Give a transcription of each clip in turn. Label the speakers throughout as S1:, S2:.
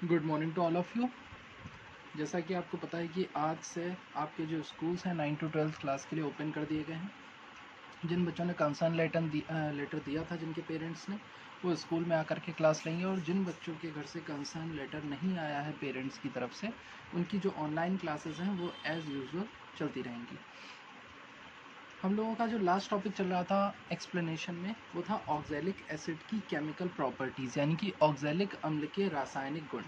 S1: Good morning to all of you. जैसा कि आपको पता है कि आज से आपके जो स्कूल्स हैं 9 to 12 क्लास के लिए ओपन कर दिए गए हैं। जिन बच्चों ने कंसर्न लेटर दिया था जिनके पेरेंट्स ने, वो स्कूल में आकर के क्लास लेंगे, और जिन बच्चों के घर से कंसर्न लेटर नहीं आया है पेरेंट्स की तरफ से, उनकी जो ऑनलाइन क्लासेस हैं वो एज़ यूजुअल चलती रहेंगी। हम लोगों का जो लास्ट टॉपिक चल रहा था एक्सप्लेनेशन में, वो था ऑक्जेलिक एसिड की केमिकल प्रॉपर्टीज़, यानी कि ऑक्जेलिक अम्ल के रासायनिक गुण,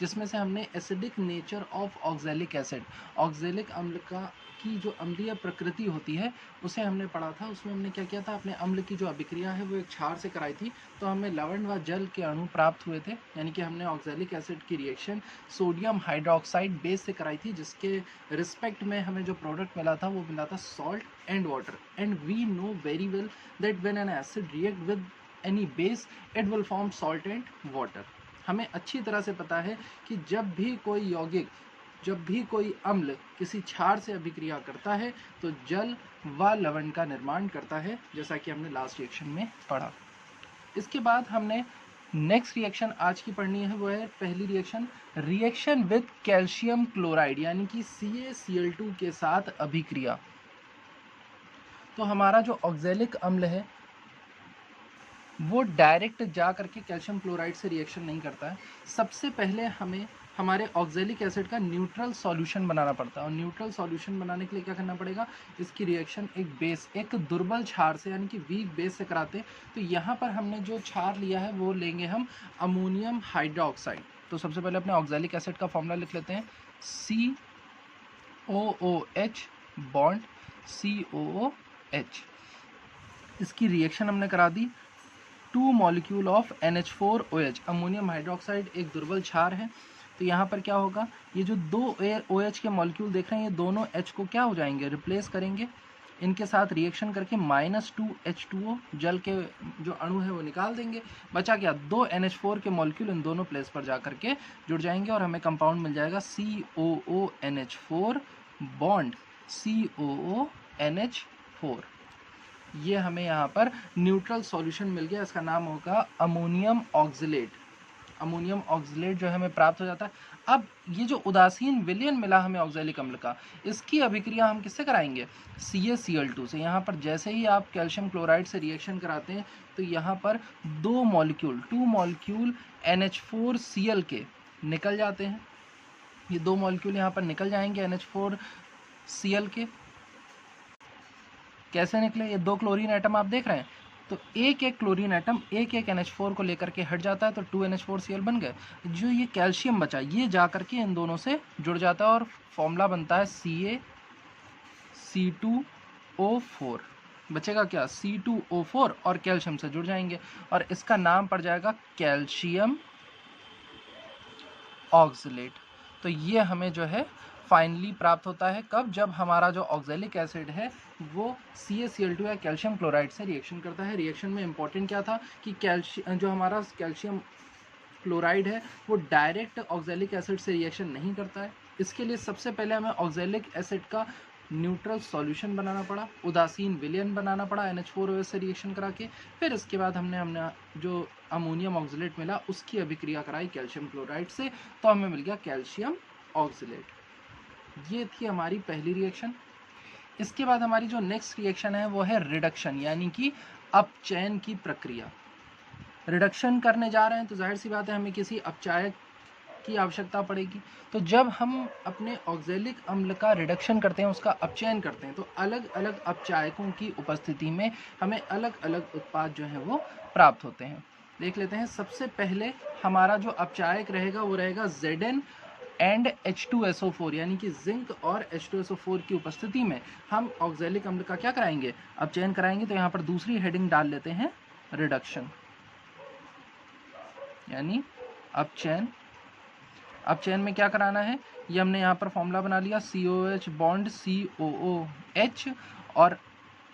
S1: जिसमें से हमने acidic nature of oxalic acid, oxalic अम्ल का की जो अम्लीय प्रकृति होती है उसे हमने पढ़ा था। उसमें हमने क्या किया था, अपने अम्ल की जो अभिक्रिया है वो एक क्षार से कराई थी, तो हमें लवण व जल के अणु प्राप्त हुए थे, यानी कि हमने ऑक्जेलिक एसिड की रिएक्शन सोडियम हाइड्रोक्साइड बेस से कराई थी, जिसके रिस्पेक्ट में हमें जो प्रोडक्ट मिला था वो मिला था salt and water. And we know very well that when an acid react with any base it will form salt and water. हमें अच्छी तरह से पता है कि जब भी कोई अम्ल किसी क्षार से अभिक्रिया करता है तो जल व लवण का निर्माण करता है, जैसा कि हमने लास्ट रिएक्शन में पढ़ा। इसके बाद हमने नेक्स्ट रिएक्शन आज की पढ़नी है, वो है पहली रिएक्शन विद कैल्शियम क्लोराइड, यानी कि CaCl2 के साथ अभिक्रिया। तो हमारा जो ऑक्जेलिक अम्ल है वो डायरेक्ट जा करके कैल्शियम क्लोराइड से रिएक्शन नहीं करता है। सबसे पहले हमें हमारे ऑक्जेलिक एसिड का न्यूट्रल सॉल्यूशन बनाना पड़ता है, और न्यूट्रल सॉल्यूशन बनाने के लिए क्या करना पड़ेगा, इसकी रिएक्शन एक दुर्बल क्षार से, यानी कि वीक बेस से कराते हैं। तो यहाँ पर हमने जो क्षार लिया है वो लेंगे हम अमोनियम हाइड्रोक्साइड। तो सबसे पहले अपने ऑक्जेलिक एसिड का फॉर्मूला लिख लेते हैं, COOH बॉन्ड COOH। इसकी रिएक्शन हमने करा दी, 2 molecule of NH4OH। Ammonium hydroxide एक दुर्बल क्षार है, तो यहाँ पर क्या होगा, ये जो दो OH के मॉलिक्यूल देख रहे हैं, ये दोनों H को क्या हो जाएंगे, रिप्लेस करेंगे। इनके साथ रिएक्शन करके -2H2O जल के जो अणु है वो निकाल देंगे। बचा क्या, 2 NH4 के मॉलिक्यूल इन दोनों प्लेस पर जा करके जुड़ जाएंगे, और हमें कंपाउंड मिल जाएगा COONH4 बॉन्ड COONH4। ये हमें यहाँ पर न्यूट्रल सॉल्यूशन मिल गया, इसका नाम होगा अमोनियम ऑक्जिलेट। अमोनियम ऑक्जिलेट जो है हमें प्राप्त हो जाता है। अब ये जो उदासीन विलयन मिला हमें ऑक्जेलिक अम्ल का, इसकी अभिक्रिया हम किससे कराएंगे, CaCl2 से। यहाँ पर जैसे ही आप कैल्शियम क्लोराइड से रिएक्शन कराते हैं तो यहाँ पर 2 मॉलिक्यूल NH4Cl के निकल जाते हैं। ये 2 मॉलिक्यूल यहाँ पर निकल जाएंगे NH4Cl के। कैसे निकले, ये 2 क्लोरीन एटम आप देख रहे हैं, तो एक एक क्लोरीन एटम एक एक NH4 को लेकर के हट जाता है, तो 2 NH4Cl बन गए। जो ये कैल्शियम बचा ये जा करके इन दोनों से जुड़ जाता है, और फॉर्मूला बनता है CaC2O4। बचेगा क्या, C2O4, और कैल्शियम से जुड़ जाएंगे, और इसका नाम पड़ जाएगा कैल्शियम ऑक्जिलेट। तो ये हमें जो है फाइनली प्राप्त होता है कब, जब हमारा जो ऑक्जेलिक एसिड है वो CaCl2 या कैल्शियम क्लोराइड से रिएक्शन करता है। रिएक्शन में इंपॉर्टेंट क्या था कि जो हमारा कैल्शियम क्लोराइड है वो डायरेक्ट ऑक्जेलिक एसिड से रिएक्शन नहीं करता है। इसके लिए सबसे पहले हमें ऑक्जेलिक एसिड का न्यूट्रल सॉल्यूशन बनाना पड़ा, उदासीन विलयन बनाना पड़ा NH4OH से रिएक्शन करा के। फिर इसके बाद हमने जो अमोनियम ऑक्जिलेट मिला उसकी अभिक्रिया कराई कैल्शियम क्लोराइड से, तो हमें मिल गया कैल्शियम ऑक्जिलेट। ये थी हमारी पहली रिएक्शन। इसके बाद हमारी जो नेक्स्ट रिएक्शन है वो है रिडक्शन, यानी कि अपचयन की प्रक्रिया। रिडक्शन करने जा रहे हैं तो जाहिर सी बात है हमें किसी अपचायक की आवश्यकता पड़ेगी। तो जब हम अपने ऑक्जेलिक अम्ल का रिडक्शन करते हैं, उसका अपचयन करते हैं, तो अलग अलग अपचायकों की उपस्थिति में हमें अलग अलग उत्पाद जो हैं वो प्राप्त होते हैं। देख लेते हैं। सबसे पहले हमारा जो अपचायक रहेगा वो रहेगा Zn एंड H2SO4, यानी कि जिंक और H2SO4 की उपस्थिति में हम ऑक्जेलिक अम्ल का क्या कराएंगे, अपचयन कराएंगे। तो यहाँ पर दूसरी हेडिंग डाल लेते हैं रिडक्शन, यानी अपचयन। अपचयन में क्या कराना है, ये हमने यहाँ पर फॉर्मूला बना लिया, COH बॉन्ड COOH, और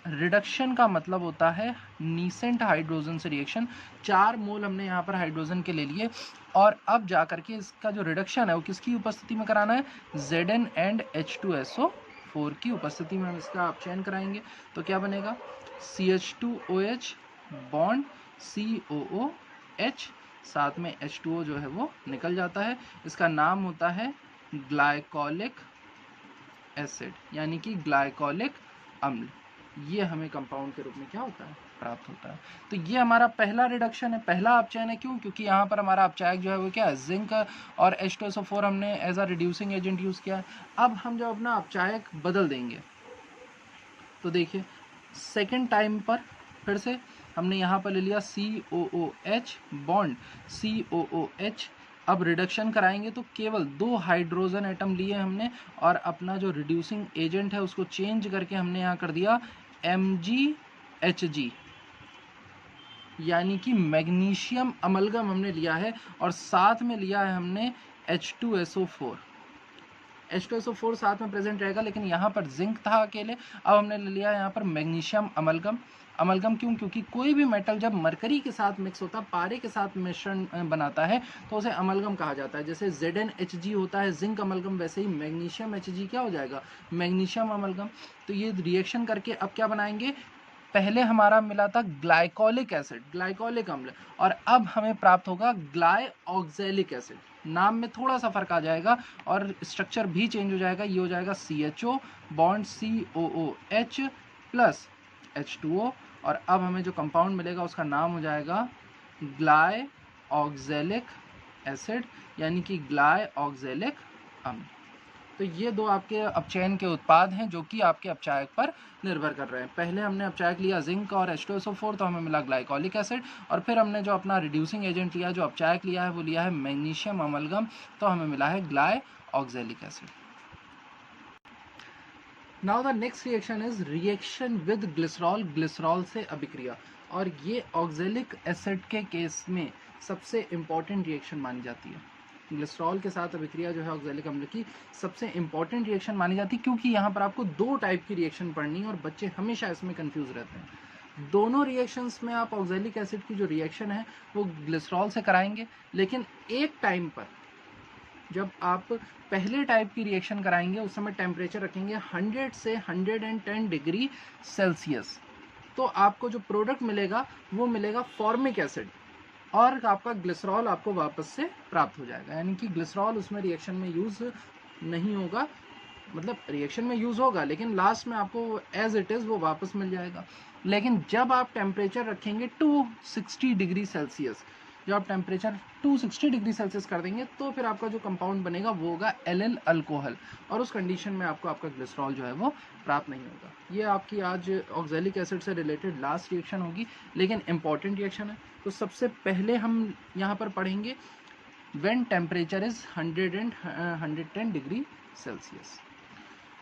S1: रिडक्शन का मतलब होता है नीसेंट हाइड्रोजन से रिएक्शन। 4 मोल हमने यहाँ पर हाइड्रोजन के ले लिए, और अब जा करके इसका जो रिडक्शन है वो किसकी उपस्थिति में कराना है, Zn एंड H2SO4 की उपस्थिति में हम इसका अपचयन कराएंगे। तो क्या बनेगा, CH2OH बॉन्ड COOH साथ में H2O जो है वो निकल जाता है। इसका नाम होता है ग्लाइकोलिक एसिड, यानी कि ग्लाइकोलिक अम्ल। ये हमें कंपाउंड के रूप में क्या होता है, प्राप्त होता है। तो ये हमारा पहला रिडक्शन है, पहला अपचयन है। क्यों? क्योंकि यहाँ पर हमारा अपचायक जो है वो क्या है, जिंक और H2SO4 हमने as a reducing agent use किया है। अब हम जब अपना अपचायक बदल देंगे तो देखिए सेकेंड टाइम पर फिर से हमने यहाँ पर ले लिया COOH बॉन्ड COOH। अब रिडक्शन कराएंगे तो केवल 2 हाइड्रोजन एटम लिए हमने और अपना जो रिड्यूसिंग एजेंट है उसको चेंज करके हमने यहाँ कर दिया MgHg, यानी कि मैग्नीशियम अमलगम हमने लिया है और साथ में लिया है हमने H2SO4। H2SO4 साथ में प्रेजेंट रहेगा, लेकिन यहाँ पर जिंक था अकेले। अब हमने ले लिया यहाँ पर मैग्नीशियम अमलगम। अमलगम क्यों? क्योंकि कोई भी मेटल जब मरकरी के साथ मिक्स होता है, पारे के साथ मिश्रण बनाता है, तो उसे अमलगम कहा जाता है। जैसे ZnHg होता है जिंक अमलगम, वैसे ही मैग्नीशियम Hg क्या हो जाएगा, मैग्नीशियम अमलगम। तो ये रिएक्शन करके अब क्या बनाएंगे, पहले हमारा मिला था ग्लाइकोलिक एसिड, ग्लाइकोलिक अम्ल, और अब हमें प्राप्त होगा ग्लाइऑक्सैलिक एसिड। नाम में थोड़ा सा फर्क आ जाएगा और स्ट्रक्चर भी चेंज हो जाएगा। ये हो जाएगा CHO bond COOH plus H2O, और अब हमें जो कंपाउंड मिलेगा उसका नाम हो जाएगा ग्लाइऑक्सैलिक एसिड, यानी कि ग्लाइऑक्सैलिक अम्ल। तो ये दो आपके अपचयन के उत्पाद हैं जो कि आपके अपचायक पर निर्भर कर रहे हैं। पहले हमने अपचायक लिया जिंक और H2SO4, तो हमें मिला ग्लाइकोलिक एसिड, और फिर हमने जो अपना रिड्यूसिंग एजेंट लिया, जो अपचायक लिया है, वो लिया है मैग्नीशियम अमलगम, तो हमें मिला है glyoxalic acid. Now the next reaction is reaction with glycerol, glycerol से अभिक्रिया। और ये ऑक्सैलिक एसिड के केस में सबसे इम्पॉर्टेंट रिएक्शन मानी जाती है। ग्लिसरॉल के साथ अभिक्रिया जो है ऑक्सैलिक अम्ल की सबसे इंपॉर्टेंट रिएक्शन मानी जाती है, क्योंकि यहाँ पर आपको 2 टाइप की रिएक्शन पढ़नी है और बच्चे हमेशा इसमें कंफ्यूज रहते हैं। दोनों रिएक्शंस में आप ऑक्सैलिक एसिड की जो रिएक्शन है वो ग्लिसरॉल से कराएंगे, लेकिन एक टाइम पर जब आप पहले टाइप की रिएक्शन कराएंगे उस समय टेम्परेचर रखेंगे 100 से 110 डिग्री सेल्सियस। तो आपको जो प्रोडक्ट मिलेगा वो मिलेगा फॉर्मिक एसिड, और आपका ग्लिसरॉल आपको वापस से प्राप्त हो जाएगा। यानी कि ग्लिसरॉल उसमें रिएक्शन में यूज़ नहीं होगा, मतलब रिएक्शन में यूज़ होगा लेकिन लास्ट में आपको एज इट इज़ वो वापस मिल जाएगा। लेकिन जब आप टेम्परेचर रखेंगे 260 डिग्री सेल्सियस, जब आप टेम्परेचर 260 डिग्री सेल्सियस कर देंगे तो फिर आपका जो कंपाउंड बनेगा वो होगा एलिल अल्कोहल, और उस कंडीशन में आपको आपका ग्लिसरॉल जो है वो प्राप्त नहीं होगा। ये आपकी आज ऑक्सैलिक एसिड से रिलेटेड लास्ट रिएक्शन होगी, लेकिन इंपॉर्टेंट रिएक्शन है। तो सबसे पहले हम यहाँ पर पढ़ेंगे when temperature is 100 and 110 degree Celsius.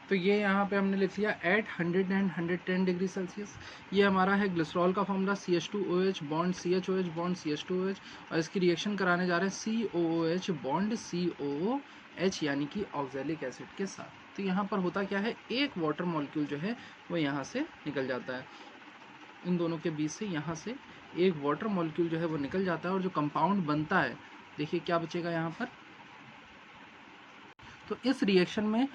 S1: तो ये यहाँ पे हमने लिख लिया एट 100 and 110 डिग्री सेल्सियस। ये हमारा है ग्लिसरॉल का formula CH2OH bond CHOH bond CH2OH, और इसकी रिएक्शन कराने जा रहे हैं COOH बॉन्ड COOH, यानी कि ऑक्सैलिक एसिड के साथ। तो यहाँ पर होता क्या है, एक वाटर मॉलिक्यूल जो है वो यहाँ से निकल जाता है, इन दोनों के बीच से यहाँ से एक वाटर मॉलिक्यूल जो है वो निकल जाता है, और जो कंपाउंड बनता है देखिए क्या बचेगा यहाँ पर। तो इस रिएक्शन में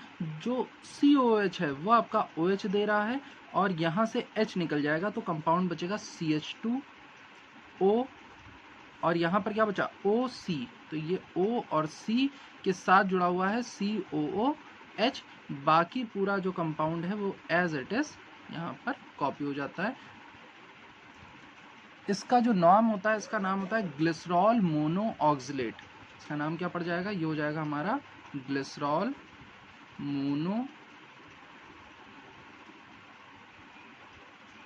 S1: जो COOH है वो आपका OH दे रहा है और यहाँ से H निकल जाएगा, तो कंपाउंड बचेगा CH2O, और यहाँ पर क्या बचा OC। तो ये O और C के साथ जुड़ा हुआ है COOH। बाकी पूरा जो कंपाउंड है वो एज इट इज यहाँ पर कॉपी हो जाता है। इसका जो नाम होता है, इसका नाम होता है ग्लिसरॉल मोनोऑक्सलेट। इसका नाम क्या पड़ जाएगा, ये हो जाएगा हमारा ग्लिसरॉल मोनो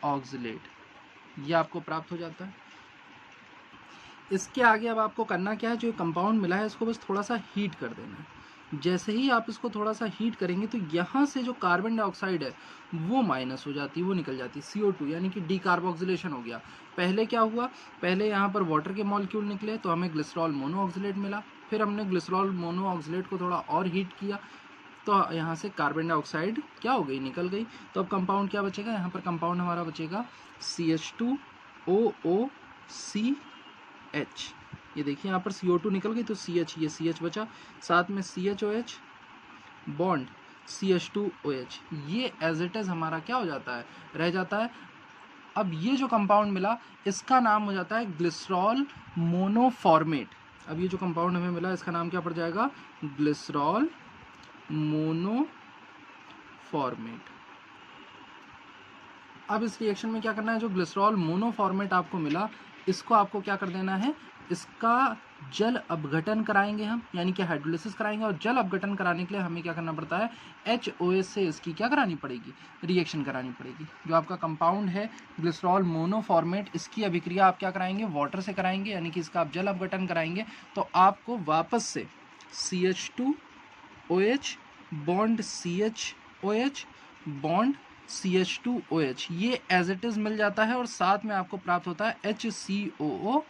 S1: ऑक्सलेट, ये आपको प्राप्त हो जाता है। इसके आगे अब आपको करना क्या है, जो कंपाउंड मिला है इसको बस थोड़ा सा हीट कर देना है। जैसे ही आप इसको थोड़ा सा हीट करेंगे तो यहाँ से जो कार्बन डाइऑक्साइड है वो माइनस हो जाती है, वो निकल जाती है CO2, यानी कि डीकार्बोक्सिलेशन हो गया। पहले क्या हुआ, पहले यहाँ पर वाटर के मॉलिक्यूल निकले तो हमें ग्लिसरॉल मोनोऑक्सलेट मिला, फिर हमने ग्लिसरॉल मोनोऑक्सलेट को थोड़ा और हीट किया तो यहाँ से कार्बन डाइऑक्साइड क्या हो गई, निकल गई। तो अब कंपाउंड क्या बचेगा, यहाँ पर कंपाउंड हमारा बचेगा CH2OOCH। ये देखिए यहाँ पर CO2 निकल गई तो CH, ये CH बचा, साथ में CHOH बॉन्ड CH2OH, ये एज इट इज हमारा क्या हो जाता है, रह जाता है। अब ये जो कंपाउंड मिला इसका नाम हो जाता है ग्लिसरॉल मोनोफॉर्मेट। अब ये जो कंपाउंड हमें मिला इसका नाम क्या पड़ जाएगा, ग्लिसरॉल मोनोफॉर्मेट। अब इस रिएक्शन में क्या करना है, जो ग्लिसरॉल मोनोफॉर्मेट आपको मिला इसको आपको क्या कर देना है, इसका जल अपघटन कराएंगे हम, यानी कि हाइड्रोलिसिस कराएंगे। और जल अपघटन कराने के लिए हमें क्या करना पड़ता है, HOS से इसकी क्या करानी पड़ेगी, रिएक्शन करानी पड़ेगी। जो आपका कंपाउंड है ग्लिसरॉल मोनोफॉर्मेट, इसकी अभिक्रिया आप क्या कराएंगे, वाटर से कराएंगे, यानी कि इसका आप जल अपघटन कराएंगे। तो आपको वापस से CH2OH bond CHOH bond CH2OH ये एज इट इज मिल जाता है और साथ में आपको प्राप्त होता है HCOOH।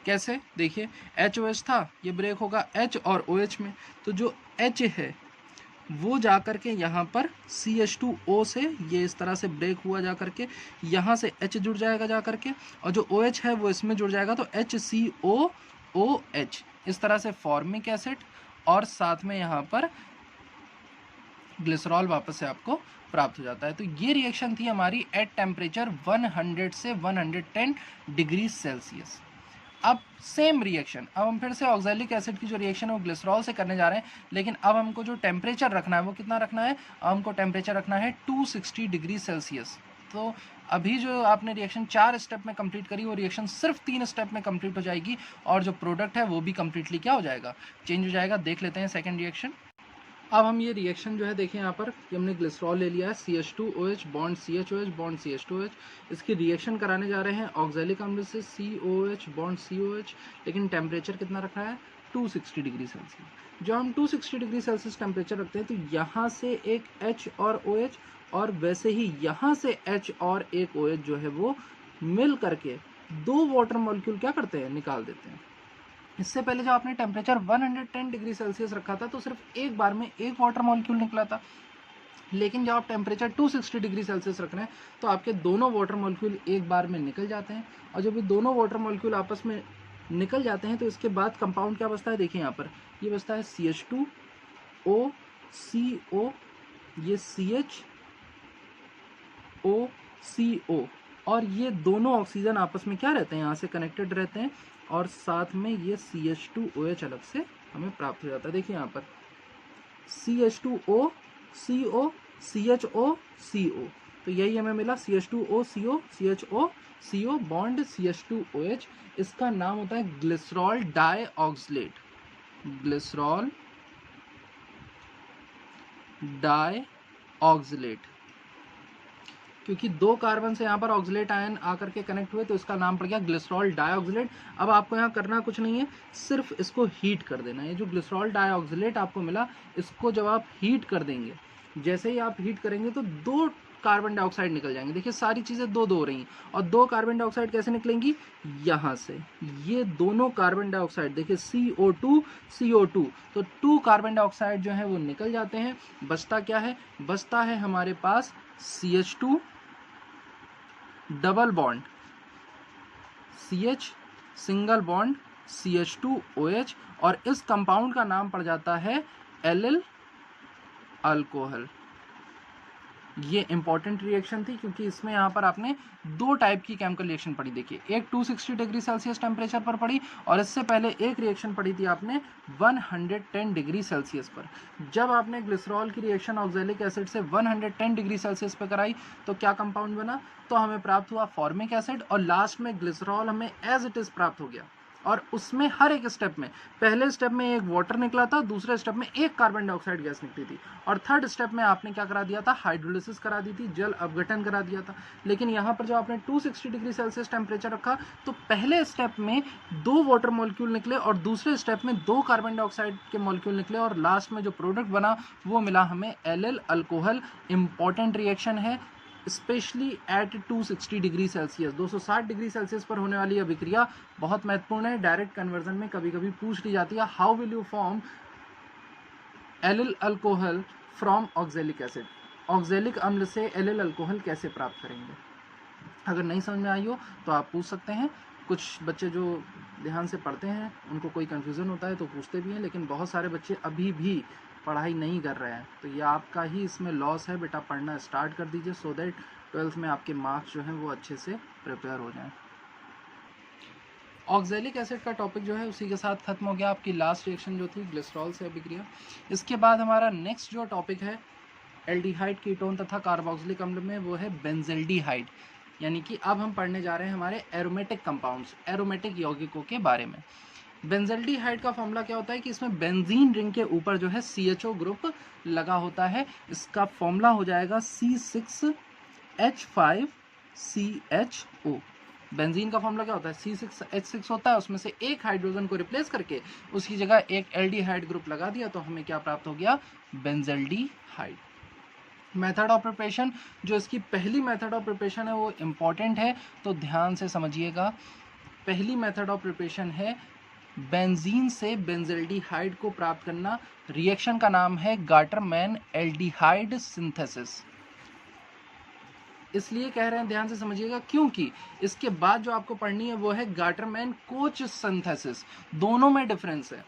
S1: कैसे, देखिए HOH था, ये ब्रेक होगा H और OH में, तो जो H है वो जा करके यहाँ पर CH2O से ये इस तरह से ब्रेक हुआ जा करके यहाँ से H जुड़ जाएगा जा करके, और जो OH है वो इसमें जुड़ जाएगा, तो HCOOH इस तरह से फॉर्मिक एसिड और साथ में यहाँ पर ग्लिसरॉल वापस से आपको प्राप्त हो जाता है। तो ये रिएक्शन थी हमारी एट टेम्परेचर 100 से 110 डिग्री सेल्सियस। अब सेम रिएक्शन, अब हम फिर से ऑक्सैलिक एसिड की जो रिएक्शन है वो ग्लिसरॉल से करने जा रहे हैं, लेकिन अब हमको जो टेम्परेचर रखना है वो कितना रखना है, हमको टेम्परेचर रखना है 260 डिग्री सेल्सियस। तो अभी जो आपने रिएक्शन 4 स्टेप में कंप्लीट करी वो रिएक्शन सिर्फ 3 स्टेप में कंप्लीट हो जाएगी, और जो प्रोडक्ट है वो भी कंप्लीटली क्या हो जाएगा, चेंज हो जाएगा। देख लेते हैं सेकेंड रिएक्शन। अब हम ये रिएक्शन जो है देखें यहाँ पर कि हमने ग्लिसरॉल ले लिया है, CH2OH bond CHOH bond CH2OH, इसकी रिएक्शन कराने जा रहे हैं ऑक्सैलिक अम्ल से COOH बॉन्ड COH, लेकिन टेम्परेचर कितना रखा है, 260 डिग्री सेल्सियस। जो हम 260 डिग्री सेल्सियस टेम्परेचर रखते हैं तो यहाँ से एक H और OH, और वैसे ही यहाँ से H और एक OH जो है वो मिल करके 2 वाटर मॉलिक्यूल क्या करते हैं, निकाल देते हैं। इससे पहले जब आपने टेम्परेचर 110 डिग्री सेल्सियस रखा था तो सिर्फ एक बार में एक वाटर मॉलिक्यूल निकला था, लेकिन जब आप टेम्परेचर 260 डिग्री सेल्सियस रख रहे हैं तो आपके दोनों वाटर मॉलिक्यूल एक बार में निकल जाते हैं। और जब ये दोनों वाटर मॉलिक्यूल आपस में निकल जाते हैं तो इसके बाद कंपाउंड क्या बचता है, देखिए यहाँ पर ये बचता है CH2OCO, ये CHOCO, और ये दोनों ऑक्सीजन आपस में क्या रहते हैं, यहाँ से कनेक्टेड रहते हैं, और साथ में ये CH2OH अलग से हमें प्राप्त हो जाता है। देखिए यहाँ पर CH2OCO CHOCO, तो यही हमें मिला CH2OCO CHOCO बॉन्ड CH2OH। इसका नाम होता है ग्लिसरॉल डाइऑक्सिलेट, ग्लिसरॉल डाइऑक्सिलेट, क्योंकि 2 कार्बन से यहाँ पर ऑक्सिलेट आयन आकर के कनेक्ट हुए तो इसका नाम पड़ गया ग्लिसरॉल डाइऑक्सिलेट। अब आपको यहाँ करना कुछ नहीं है, सिर्फ इसको हीट कर देना है। ये जो ग्लिसरॉल डाइऑक्सिलेट आपको मिला इसको जब आप हीट कर देंगे, जैसे ही आप हीट करेंगे तो 2 कार्बन डाइऑक्साइड निकल जाएंगे। देखिए सारी चीज़ें 2 हो रही हैं, और 2 कार्बन डाइऑक्साइड कैसे निकलेंगी, यहाँ से ये दोनों कार्बन डाइऑक्साइड देखिए CO2 तो 2 कार्बन डाइऑक्साइड जो है वो निकल जाते हैं। बचता क्या है, बचता है हमारे पास CH2 double bond CH single bond CH2OH, और इस कंपाउंड का नाम पड़ जाता है एलिल अल्कोहल। ये इंपॉर्टेंट रिएक्शन थी क्योंकि इसमें यहाँ पर आपने 2 टाइप की केमिकल रिएक्शन पढ़ी। देखिए एक 260 डिग्री सेल्सियस टेम्परेचर पर पढ़ी, और इससे पहले एक रिएक्शन पढ़ी थी आपने 110 डिग्री सेल्सियस पर। जब आपने ग्लिसरॉल की रिएक्शन ऑक्सैलिक एसिड से 110 डिग्री सेल्सियस पर कराई तो क्या कंपाउंड बना, तो हमें प्राप्त हुआ फॉर्मिक एसिड, और लास्ट में ग्लिसरॉल हमें एज इट इज प्राप्त हो गया। और उसमें हर एक स्टेप में, पहले स्टेप में एक वाटर निकला था, दूसरे स्टेप में एक कार्बन डाइऑक्साइड गैस निकली थी, और थर्ड स्टेप में आपने क्या करा दिया था, हाइड्रोलिसिस करा दी थी, जल अपघटन करा दिया था। लेकिन यहाँ पर जो आपने 260 डिग्री सेल्सियस टेम्परेचर रखा तो पहले स्टेप में 2 वाटर मॉलिक्यूल निकले, और दूसरे स्टेप में 2 कार्बन डाइऑक्साइड के मॉलिक्यूल निकले, और लास्ट में जो प्रोडक्ट बना वो मिला हमें एलिल अल्कोहल। इंपॉर्टेंट रिएक्शन है specially at 260 degree Celsius, 260 degree Celsius पर होने वाली अभिक्रिया बहुत महत्वपूर्ण है। डायरेक्ट कन्वर्जन में कभी कभी पूछ ली जाती है, how will you form allyl alcohol from oxalic acid, oxalic अम्ल से एलिल अल्कोहल कैसे प्राप्त करेंगे। अगर नहीं समझ में आई हो तो आप पूछ सकते हैं। कुछ बच्चे जो ध्यान से पढ़ते हैं उनको कोई कन्फ्यूज़न होता है तो पूछते भी हैं, लेकिन बहुत सारे बच्चे अभी भी पढ़ाई नहीं कर रहे हैं, तो ये आपका ही इसमें लॉस है। बेटा पढ़ना स्टार्ट कर दीजिए सो दैट 12th में आपके मार्क्स जो हैं वो अच्छे से प्रिपेयर हो जाएं। ऑक्जेलिक एसिड का टॉपिक जो है उसी के साथ खत्म हो गया। आपकी लास्ट रिएक्शन जो थी ग्लिसरॉल से अभिक्रिया। इसके बाद हमारा नेक्स्ट जो टॉपिक है एल्डिहाइड कीटोन तथा कार्बोक्सिलिक अम्ल में, वो है बेंजल्डिहाइड। यानी कि अब हम पढ़ने जा रहे हैं हमारे एरोमेटिक कंपाउंड्स, एरोमेटिक यौगिकों के बारे में। बेंजल्डिहाइड का फॉर्मूला क्या होता है कि इसमें बेंजीन रिंग के ऊपर जो है CHO ग्रुप लगा होता है। इसका फॉर्मूला हो जाएगा C6H5CHO। बेंजीन का फॉर्मूला क्या होता है, C6H6 होता है, उसमें से एक हाइड्रोजन को रिप्लेस करके उसकी जगह एक एल्डिहाइड ग्रुप लगा दिया तो हमें क्या प्राप्त हो गया, बेंजल्डिहाइड। मेथड ऑफ प्रिपरेशन, जो इसकी पहली मेथड ऑफ प्रिपरेशन है वो इम्पॉर्टेंट है, तो ध्यान से समझिएगा। पहली मेथड ऑफ प्रिपरेशन है बेंजीन से बेंजल्डिहाइड को प्राप्त करना। रिएक्शन का नाम है गाटरमैन एल्डिहाइड सिंथेसिस। इसलिए कह रहे हैं, ध्यान से समझिएगा, क्योंकि इसके बाद जो आपको पढ़नी है वो है गाटरमैन कोच सिंथेसिस। दोनों में डिफरेंस है।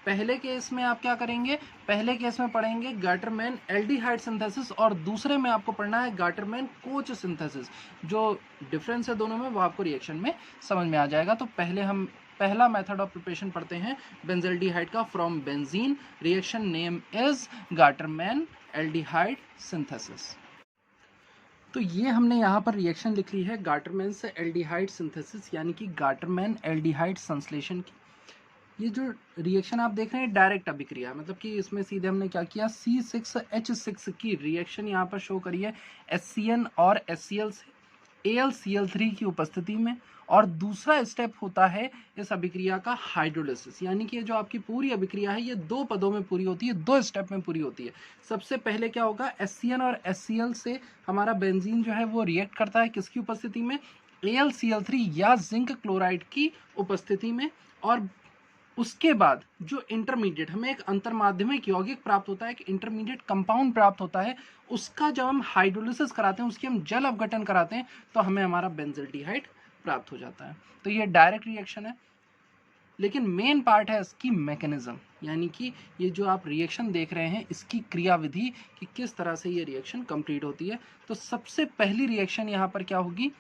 S1: पहले केस में आप क्या करेंगे, पहले केस में पढ़ेंगे गाटरमैन एल्डिहाइड सिंथेसिस और दूसरे में आपको पढ़ना है गाटरमैन कोच सिंथेसिस। जो डिफरेंस है दोनों में वो आपको रिएक्शन में समझ में आ जाएगा। तो पहले हम पहला मेथड ऑफ प्रिपरेशन पढ़ते हैं बेंजल्डिहाइड का from benzene. Reaction name is Gattermann aldehyde synthesis. तो ये हमने यहाँ पर रिएक्शन लिख ली है गाटरमैन से एल्डिहाइड सिंथेसिस, यानी कि गाटरमैन एल्डिहाइड संश्लेषण की। ये जो रिएक्शन आप देख रहे हैं डायरेक्ट अभिक्रिया, मतलब कि इसमें सीधे हमने क्या किया, C6H6 की रिएक्शन यहाँ पर शो करी है HCN और HCl से AlCl3 की उपस्थिति में। और दूसरा स्टेप होता है इस अभिक्रिया का हाइड्रोलिसिस, यानी कि जो आपकी पूरी अभिक्रिया है ये दो पदों में पूरी होती है, दो स्टेप में पूरी होती है। सबसे पहले क्या होगा, HCN और HCl से हमारा बेंजीन जो है वो रिएक्ट करता है किसकी उपस्थिति में, AlCl3 या जिंक क्लोराइड की उपस्थिति में। और उसके बाद जो इंटरमीडिएट हमें एक अंतर्माध्यमिक यौगिक प्राप्त होता है, एक इंटरमीडिएट कंपाउंड प्राप्त होता है, उसका जब हम हाइड्रोलिसिस कराते हैं, उसकी हम जल अपघटन कराते हैं, तो हमें हमारा बेंजल्डिहाइड प्राप्त हो जाता है। तो ये डायरेक्ट रिएक्शन है, लेकिन मेन पार्ट है इसकी मैकेनिज्म, यानी कि ये जो आप रिएक्शन देख रहे हैं इसकी क्रियाविधि कि किस तरह से ये रिएक्शन कंप्लीट होती है। तो सबसे पहली रिएक्शन यहाँ पर क्या होगी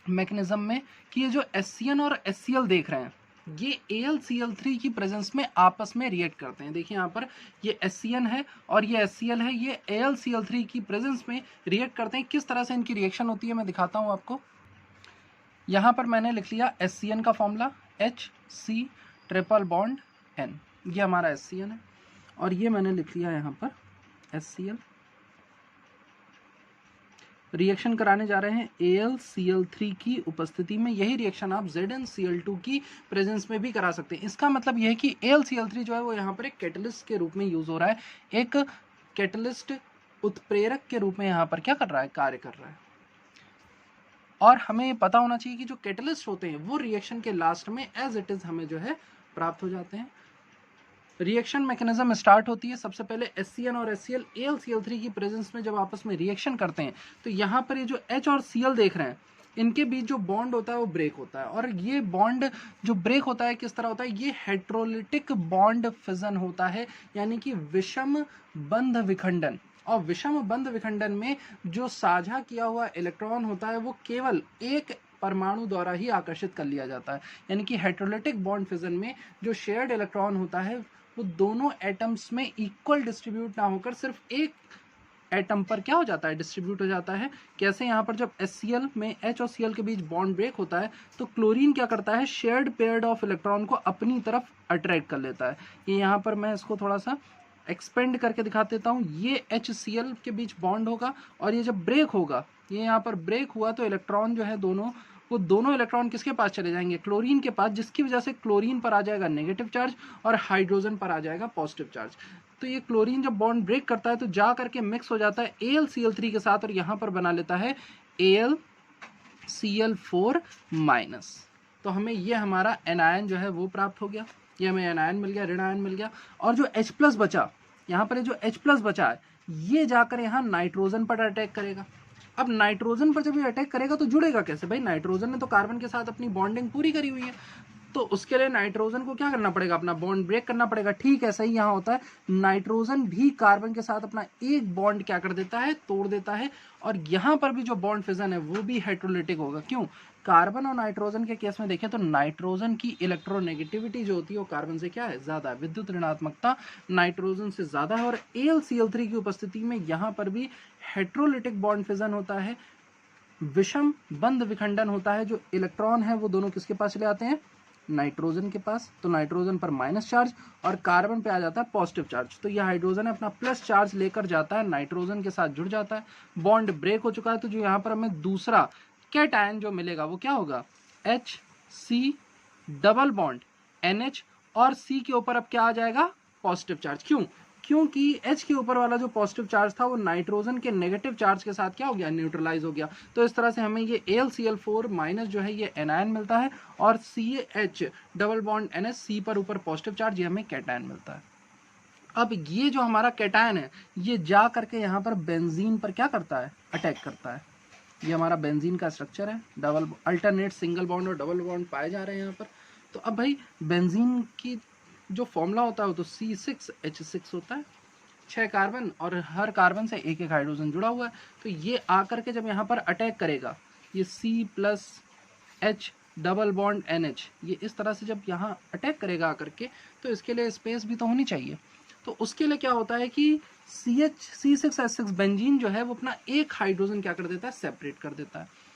S1: मैकेनिज्म में, कि ये जो HCN और HCl देख रहे हैं ये AlCl3 की प्रेजेंस में आपस में रिएक्ट करते हैं। देखिए यहाँ पर ये HCN है और ये HCl है, ये AlCl3 की प्रेजेंस में रिएक्ट करते हैं। किस तरह से इनकी रिएक्शन होती है मैं दिखाता हूँ आपको। यहाँ पर मैंने लिख लिया HCN का formula HC triple bond N, ये हमारा HCN है, और ये मैंने लिख लिया यहाँ पर HCl। रिएक्शन कराने जा रहे हैं AlCl3 की उपस्थिति में। यही रिएक्शन आप ZnCl2 की प्रेजेंस में भी करा सकते हैं। इसका मतलब यह है कि AlCl3 जो है वो यहाँ पर एक कैटलिस्ट के रूप में यूज हो रहा है, एक कैटलिस्ट उत्प्रेरक के रूप में यहाँ पर क्या कर रहा है, कार्य कर रहा है। और हमें पता होना चाहिए कि जो कैटलिस्ट होते हैं वो रिएक्शन के लास्ट में एज इट इज हमें जो है प्राप्त हो जाते हैं। रिएक्शन मैकेनिज्म स्टार्ट होती है, सबसे पहले HCN और HCl AlCl3 की प्रेजेंस में जब आपस में रिएक्शन करते हैं तो यहाँ पर ये जो H और Cl देख रहे हैं इनके बीच जो बॉन्ड होता है वो ब्रेक होता है। और ये बॉन्ड जो ब्रेक होता है किस तरह होता है, ये हेट्रोलिटिक बॉन्ड फिजन होता है, यानी कि विषम बंध विखंडन। और विषम बंध विखंडन में जो साझा किया हुआ इलेक्ट्रॉन होता है वो केवल एक परमाणु द्वारा ही आकर्षित कर लिया जाता है। यानी कि हेट्रोलिटिक बॉन्ड फिजन में जो शेयर्ड इलेक्ट्रॉन होता है वो दोनों एटम्स में इक्वल डिस्ट्रीब्यूट ना होकर सिर्फ एक एटम पर क्या हो जाता है, डिस्ट्रीब्यूट हो जाता है। कैसे, यहाँ पर जब HCl में H और Cl के बीच बॉन्ड ब्रेक होता है तो क्लोरीन क्या करता है, शेयर्ड पेयर्ड ऑफ इलेक्ट्रॉन को अपनी तरफ अट्रैक्ट कर लेता है। ये यहाँ पर मैं इसको थोड़ा सा एक्सपेंड करके दिखा देता हूँ। ये HCl के बीच बॉन्ड होगा और ये जब ब्रेक होगा, ये यहाँ पर ब्रेक हुआ तो इलेक्ट्रॉन जो है दोनों इलेक्ट्रॉन किसके पास चले जाएंगे, क्लोरीन के पास, जिसकी वजह से क्लोरीन पर आ जाएगा नेगेटिव चार्ज और हाइड्रोजन पर आ जाएगा पॉजिटिव चार्ज। तो ये क्लोरीन जब बॉन्ड ब्रेक करता है तो जा करके मिक्स हो जाता है AlCl3 के साथ और यहाँ पर बना लेता है AlCl4-। तो हमें ये हमारा एनायन जो है वो प्राप्त हो गया, ये हमें एनायन मिल गया, ऋण आयन मिल गया। और जो H+ बचा, यहाँ पर जो H+ बचा है ये जाकर यहाँ नाइट्रोजन पर अटैक करेगा। अब नाइट्रोजन पर जब ये अटैक करेगा तो जुड़ेगा कैसे भाई, नाइट्रोजन ने तो कार्बन के साथ अपनी बॉन्डिंग पूरी करी हुई है, तो उसके लिए नाइट्रोजन को क्या करना पड़ेगा, अपना बॉन्ड ब्रेक करना पड़ेगा। ठीक है, सही यहाँ होता है, नाइट्रोजन भी कार्बन के साथ अपना एक बॉन्ड क्या कर देता है, तोड़ देता है। और यहाँ पर भी जो बॉन्ड फिजन है वो भी हेटेरोलिटिक होगा। क्यों, कार्बन और नाइट्रोजन के केस में देखें तो नाइट्रोजन की इलेक्ट्रोनेगेटिविटी जो होती है वो कार्बन से क्या है, ज्यादा है, विद्युत ऋणात्मकता नाइट्रोजन से ज्यादा है। और AlCl3 की उपस्थिति में यहाँ पर भी हेटेरोलिटिक बॉन्ड फिजन होता है, विषम बंध विखंडन होता है। जो इलेक्ट्रॉन है वो दोनों किसके पास चले आते हैं, नाइट्रोजन के पास। तो नाइट्रोजन पर माइनस चार्ज और कार्बन पे आ जाता है पॉजिटिव चार्ज। तो यह हाइड्रोजन है अपना प्लस चार्ज लेकर जाता है, नाइट्रोजन के साथ जुड़ जाता है, बॉन्ड ब्रेक हो चुका है। तो जो यहाँ पर हमें दूसरा कैटायन जो मिलेगा वो क्या होगा, HC डबल बॉन्ड NH और C के ऊपर अब क्या आ जाएगा, पॉजिटिव चार्ज। क्यों, क्योंकि H के ऊपर वाला जो पॉजिटिव चार्ज था वो नाइट्रोजन के नेगेटिव चार्ज के साथ क्या हो गया, न्यूट्रलाइज हो गया। तो इस तरह से हमें ये AlCl4 माइनस जो है ये एनायन मिलता है, और CH double bond NH C पर ऊपर पॉजिटिव चार्ज, ये हमें कैटायन मिलता है। अब ये जो हमारा कैटायन है ये जा करके यहाँ पर बेंजीन पर क्या करता है, अटैक करता है। ये हमारा बेंजीन का स्ट्रक्चर है, डबल अल्टरनेट सिंगल बॉन्ड और डबल बॉन्ड पाए जा रहे हैं यहाँ पर। तो अब भाई बेंजीन की जो फॉर्मूला होता है वो तो C6H6 होता है, 6 कार्बन और हर कार्बन से एक एक हाइड्रोजन जुड़ा हुआ है। तो ये आकर के जब यहाँ पर अटैक करेगा, ये C+H डबल बॉन्ड NH, ये इस तरह से जब यहाँ अटैक करेगा आकर के, तो इसके लिए स्पेस भी तो होनी चाहिए। तो उसके लिए क्या होता है कि C6H6 बेंजीन जो है वो अपना एक हाइड्रोजन क्या कर देता है, सेपरेट कर देता है।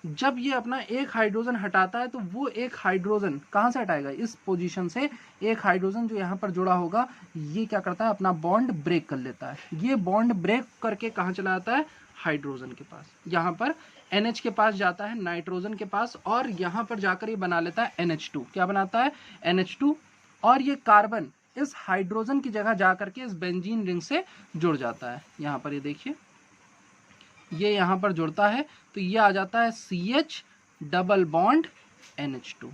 S1: जब ये अपना एक हाइड्रोजन हटाता है तो वो एक हाइड्रोजन कहाँ से हटाएगा, इस पोजीशन से एक हाइड्रोजन जो यहाँ पर जुड़ा होगा ये क्या करता है, अपना बॉन्ड ब्रेक कर लेता है। ये बॉन्ड ब्रेक करके कहाँ चला जाता है, हाइड्रोजन के पास। यहाँ पर NH के पास जाता है, नाइट्रोजन के पास, और यहाँ पर जाकर ये बना लेता है NH2। क्या बनाता है, NH2। और ये कार्बन इस हाइड्रोजन की जगह जाकर के इस बेंजीन रिंग से जुड़ जाता है। यहाँ पर ये देखिए, ये यहाँ पर जुड़ता है तो ये आ जाता है CH डबल बॉन्ड NH2।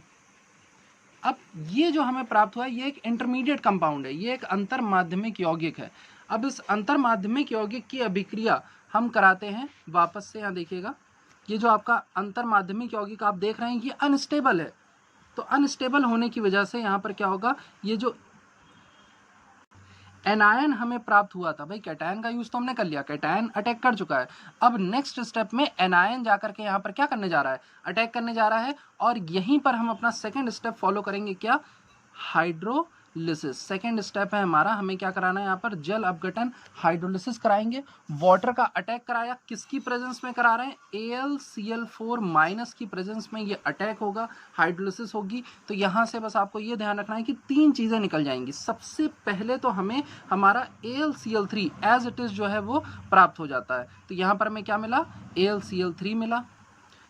S1: अब ये जो हमें प्राप्त हुआ है ये एक इंटरमीडिएट कंपाउंड है, ये एक अंतर माध्यमिक यौगिक है। अब इस अंतर माध्यमिक यौगिक की अभिक्रिया हम कराते हैं, वापस से यहाँ देखिएगा, ये जो आपका अंतर माध्यमिक यौगिक आप देख रहे हैं ये अनस्टेबल है। तो अनस्टेबल होने की वजह से यहाँ पर क्या होगा, ये जो एनायन हमें प्राप्त हुआ था, भाई कैटायन का यूज तो हमने कर लिया, कैटायन अटैक कर चुका है। अब नेक्स्ट स्टेप में एनायन जाकर के यहाँ पर क्या करने जा रहा है, अटैक करने जा रहा है। और यहीं पर हम अपना सेकंड स्टेप फॉलो करेंगे, क्या, हाइड्रोलिसिस। सेकंड स्टेप है हमारा, हमें क्या कराना है, यहाँ पर जल अपघटन, हाइड्रोलिसिस कराएंगे। वाटर का अटैक कराया, किसकी प्रेजेंस में करा रहे हैं, AlCl4 माइनस की प्रेजेंस में ये अटैक होगा, हाइड्रोलिसिस होगी। तो यहाँ से बस आपको ये ध्यान रखना है कि 3 चीज़ें निकल जाएंगी। सबसे पहले तो हमें हमारा AlCl3 एज इट इज़ जो है वो प्राप्त हो जाता है। तो यहाँ पर हमें क्या मिला, AlCl3 मिला,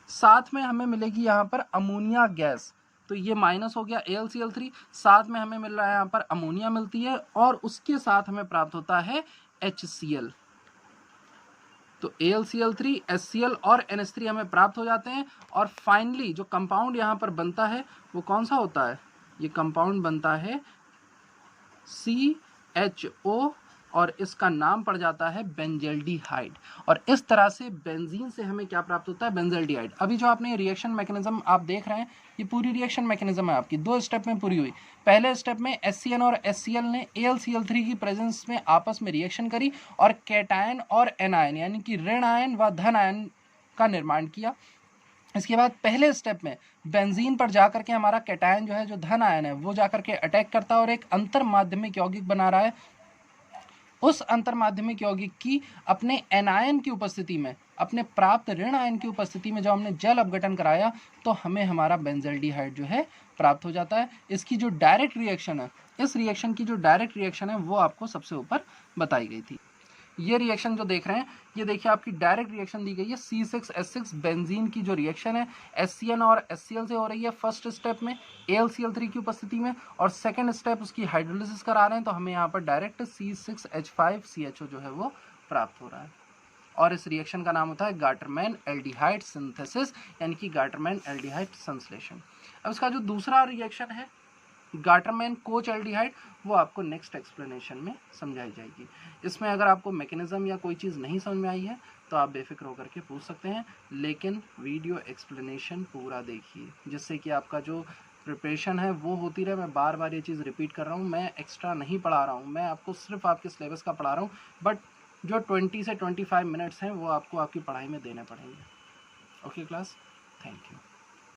S1: साथ में हमें मिलेगी यहाँ पर अमोनिया गैस। तो ये माइनस हो गया AlCl3, साथ में हमें मिल रहा है यहाँ पर अमोनिया मिलती है, और उसके साथ हमें प्राप्त होता है HCl। तो AlCl3, HCl और NH3 हमें प्राप्त हो जाते हैं। और फाइनली जो कंपाउंड यहाँ पर बनता है वो कौन सा होता है, ये कंपाउंड बनता है CHO, और इसका नाम पड़ जाता है बेंजल्डिहाइड। और इस तरह से बेंजीन से हमें क्या प्राप्त होता है, बेंजल्डिहाइड। अभी जो आपने रिएक्शन मैकेनिज्म आप देख रहे हैं, ये पूरी रिएक्शन मैकेनिज्म है आपकी 2 स्टेप में पूरी हुई। पहले स्टेप में HCN और HCl ने AlCl3 की प्रेजेंस में आपस में रिएक्शन करी और कैटायन और एनायन यानी कि ऋण आयन व धन आयन का निर्माण किया। इसके बाद पहले स्टेप में बेंजीन पर जाकर के हमारा कैटायन जो है, जो धन आयन है, वो जाकर के अटैक करता है और एक अंतर माध्यमिक यौगिक बना रहा है। उस अंतर माध्यमिक यौगिक की अपने एनायन की उपस्थिति में, अपने प्राप्त ऋण आयन की उपस्थिति में जब हमने जल अपघटन कराया तो हमें हमारा बेंजल्डिहाइड जो है प्राप्त हो जाता है। इसकी जो डायरेक्ट रिएक्शन है, इस रिएक्शन की जो डायरेक्ट रिएक्शन है वो आपको सबसे ऊपर बताई गई थी। ये रिएक्शन जो देख रहे हैं, ये देखिए आपकी डायरेक्ट रिएक्शन दी गई है। C6H6 बेंजीन की जो रिएक्शन है HCN और HCl से हो रही है फर्स्ट स्टेप में AlCl3 की उपस्थिति में, और सेकंड स्टेप उसकी हाइड्रोलिसिस करा रहे हैं। तो हमें यहाँ पर डायरेक्ट C6H5CHO जो है वो प्राप्त हो रहा है। और इस रिएक्शन का नाम होता है गाटरमैन एल्डिहाइड सिंथेसिस, यानी कि गाटरमैन एल्डिहाइड संश्लेषण। अब इसका जो दूसरा रिएक्शन है गाटरमैन कोच एल्डिहाइड, वो आपको नेक्स्ट एक्सप्लेनेशन में समझाई जाएगी। इसमें अगर आपको मैकेनिज्म या कोई चीज़ नहीं समझ में आई है तो आप बेफिक्र होकर के पूछ सकते हैं, लेकिन वीडियो एक्सप्लेनेशन पूरा देखिए, जिससे कि आपका जो प्रिपरेशन है वो होती रहे। मैं बार बार ये चीज़ रिपीट कर रहा हूँ, मैं एक्स्ट्रा नहीं पढ़ा रहा हूँ, मैं आपको सिर्फ आपके सिलेबस का पढ़ा रहा हूँ, बट जो 20 से 25 मिनट्स हैं वो आपको आपकी पढ़ाई में देने पड़ेंगे। Okay class, thank you.